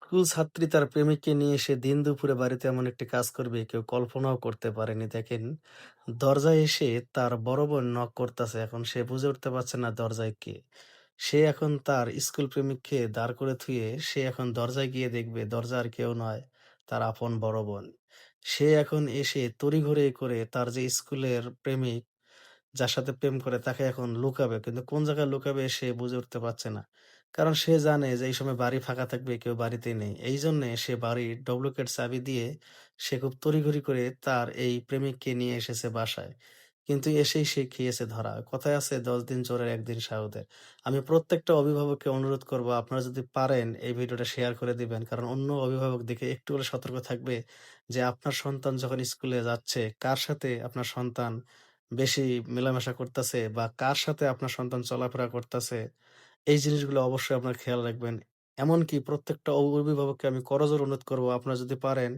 School ছাত্রী তার প্রেমিককে নিয়ে এসে দিন দুপুরে বাড়িতে এমন একটি কাজ করবে কেউ কল্পনাও করতে পারেনি। দেখেন, দরজায় এসে তার বড় বোন নক করতেছে। এখন সে বুঝে উঠতে পারছে না দরজায় কে। সে এখন তার স্কুল প্রেমিককে দাঁড় করে থুয়ে সে এখন দরজায় গিয়ে দেখবে দরজা আর কেউ নয়, তার আপন বড় বোন। সে এখন এসে তড়িঘড়ি করে তার যে স্কুলের প্রেমিক যার সাথে প্রেম করে তাকে এখন লুকাবে। কিন্তু কোন জায়গায় লুকাবে সে বুঝে উঠতে পারছে না। কারণ সে জানে যে এই সময় বাড়ি ফাঁকা থাকবে, কেউ বাড়িতে নেই। এইজন্যে সে বাড়ির ডুপ্লিকেট চাবি দিয়ে সে খুব তড়িঘড়ি করে তার এই প্রেমিককে নিয়ে এসেছে বাসায়। কিন্তু এসেই সে খেয়েছে ধরা। কথায় আছে ১০ দিন চোরের ১ দিন শাওদের। আমি প্রত্যেকটা অভিভাবককে অনুরোধ করব আপনারা যদি পারেন এই ভিডিওটা শেয়ার করে দিবেন। কারণ অন্য অভিভাবক দেখে একটু হলে সতর্ক থাকবে যে আপনার সন্তান যখন স্কুলে যাচ্ছে কার সাথে আপনার সন্তান বেশি মেলামেশা করতেছে বা কার সাথে আপনার সন্তান চলাফেরা করতেছে, এই জিনিসগুলো অবশ্যই আপনার খেয়াল রাখবেন। এমনকি প্রত্যেকটা অভিভাবককে আমি করজোড়ে অনুরোধ করব, আপনারা যদি পারেন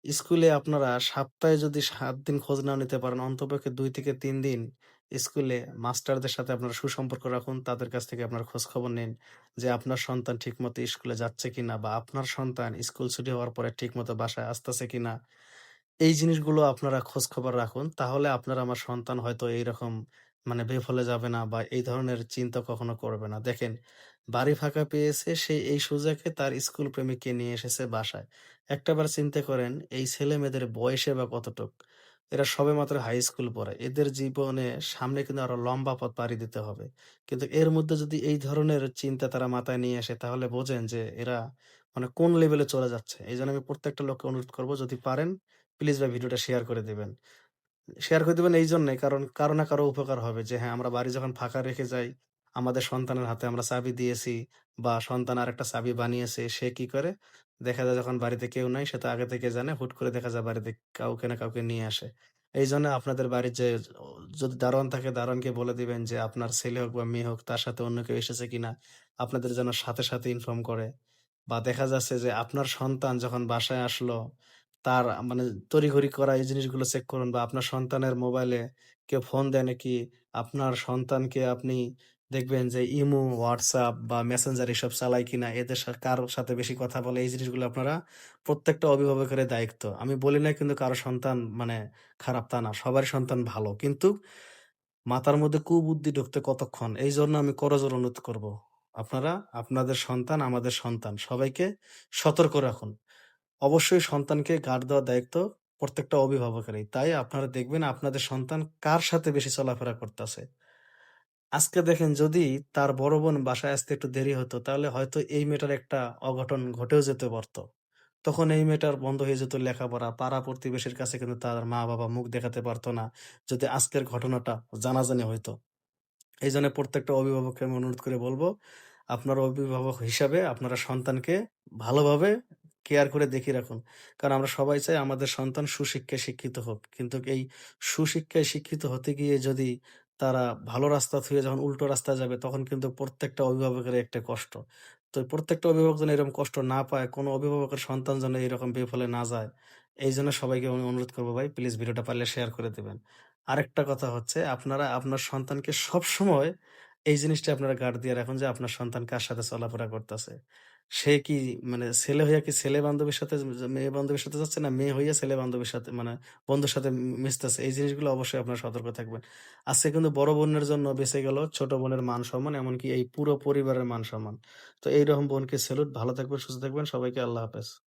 স্কুলে আপনারা সপ্তাহে যদি ৭ দিন খোঁজ নাও নিতে পারেন, অন্ততপক্ষে ২ থেকে ৩ দিন স্কুলে মাস্টারদের সাথে আপনারা সুসম্পর্ক রাখুন। তাদের কাছ থেকে আপনারা খোঁজখবর নিন যে আপনার সন্তান ঠিকমতো স্কুলে যাচ্ছে কিনা বা আপনার সন্তান স্কুল ছুটি হওয়ার পরে ঠিকমতো বাসায় আসতেছে কিনা। এই জিনিসগুলো আপনারা খোঁজখবর রাখুন। তাহলে আপনার আমার সন্তান হয়তো এইরকম বেফলে যাবে না বা এই ধরনের চিন্তা কখনো করবে না। দেখেন, বাড়ি ফাঁকা পেয়েছে সে এই সুযোগে তার স্কুল প্রেমিককে নিয়ে এসেছে বাসায়। একটাবার চিন্তা করেন এই ছেলেমেয়েদের বয়সে বা কতটুক? এরা সবেমাত্র হাই স্কুল পড়ে। এদের জীবনে সামনে কিন্তু আরো লম্বা পথ পাড়ি দিতে হবে। কিন্তু এর মধ্যে যদি এই ধরনের চিন্তা তারা মাথায় নিয়ে আসে তাহলে বোঝেন যে এরা কোন লেভেলে চলে যাচ্ছে। এইজন্য আমি প্রত্যেকটা লোককে অনুরোধ করব, যদি পারেন প্লিজ ভাই ভিডিওটা শেয়ার করে দিবেন। শেয়ার করে দিবেন এইজন্যে কারণ কারো না কারো উপকার হবে যে হ্যাঁ, আমরা বাড়ি যখন ফাঁকা রেখে যাই, আমাদের সন্তানের হাতে আমরা চাবি দিয়েছি বা সন্তান আরেকটা চাবি বানিয়েছে। সে কি করে? দেখা যায় যখন বাড়িতে কেউ নাই সে তো আগে থেকে জানে। হুট করে দেখা যায় বাড়িতে কাউকে না কাউকে নিয়ে আসে। এইজন্য আপনাদের বাড়ির যে যদি দারোয়ান থাকে দারোয়ানকে বলে দিবেন যে আপনার ছেলে হোক বা মেয়ে হোক তার সাথে অন্য কেউ এসেছে কিনা আপনাদের যেন সাথে, সাথে ইনফর্ম করে। বা দেখা যাচ্ছে যে আপনার সন্তান যখন বাসায় আসলো তার তড়িঘড়ি করা এই জিনিসগুলো চেক করুন বা আপনার সন্তানের মোবাইলে কেউ ফোন দেয় নাকি? আপনার সন্তানকে আপনি দেখবেন যে ইমো, WhatsApp বা মেসেঞ্জার এসব চালায় কিনা? এদের কার সাথে বেশি কথা বলে? এই জিনিসগুলো আপনারা প্রত্যেকটা অভিভাবকের দায়িত্ব। আমি বলি না কিন্তু কারো সন্তান খারাপ তা না। সবারই সন্তান ভালো। কিন্তু মাথার মধ্যে কুবুদ্ধি ঢুকতে কতক্ষণ? এইজন্য আমি করজোড়ে অনুরোধ করব। আপনারা আপনাদের সন্তান, আমাদের সন্তান সবাইকে সতর্ক রাখুন। অবশ্যই সন্তানকে গার্ড দেওয়ার দায়িত্ব প্রত্যেকটা অভিভাবকেরই। তাই আপনারা দেখবেন আপনাদের সন্তান কার সাথে বেশি চলাফেরা করতেছে। আজকে দেখেন যদি তার বড় বোন বাসায় আসতে একটু দেরি হতো তাহলে হয়তো এই মেয়েটার একটা অঘটন ঘটেও যেতে পারত। তখন এই মেয়েটার বন্ধ হয়ে যেত লেখাপড়া। পাড়া-প্রতিবেশীর কাছে কিন্তু তার মা-বাবা মুখ দেখাতে পারত না। যদি আজকের ঘটনাটা জানাজানি হইতো। এইজন্য প্রত্যেকটা অভিভাবককে আমি অনুরোধ করে বলব, আপনার অভিভাবক হিসাবে আপনারা সন্তানকে ভালোভাবে কেয়ার করে দেখিয়ে রাখুন। কারণ আমরা সবাই চাই আমাদের সন্তান সুশিক্ষায় শিক্ষিত হোক। কিন্তু এই সুশিক্ষায় শিক্ষিত হতে গিয়ে যদি তারা ভালো রাস্তা থুয়ে যখন উল্টো রাস্তায় যাবে তখন কিন্তু প্রত্যেকটা অভিভাবকেরই একটা কষ্ট। তো প্রত্যেকটা অভিভাবক যেন এরকম কষ্ট না পায়, কোনো অভিভাবকের সন্তান যেন এরকম বিফলে না যায়। এইজন্য সবাইকে আমি অনুরোধ করব ভাই প্লিজ ভিডিওটা পারলে শেয়ার করে দিবেন। আরেকটা কথা হচ্ছে আপনারা আপনার সন্তানকে সবসময় এই জিনিসটা আপনারা গার্ড দিয়ে রাখুন যে আপনার সন্তান কার সাথে চলাফেরা করতেছে। সে কি ছেলে হইয়া কি ছেলে বান্ধবীর সাথে মেয়ে বান্ধবীর সাথে যাচ্ছে না মেয়ে হইয়া ছেলে বান্ধবীর সাথে বন্ধুর সাথে মিশতেছে। এই জিনিসগুলো অবশ্যই আপনারা সতর্ক থাকবেন। আজকে কিন্তু বড় বোনের জন্য বেঁচে গেল ছোট বোনের মান-সম্মান এমনকি এই পুরো পরিবারের মান-সম্মান। তো এইরকম বোনকে সেলুট। ভালো থাকবেন, সুস্থ থাকবেন। সবাইকে আল্লাহ হাফেজ।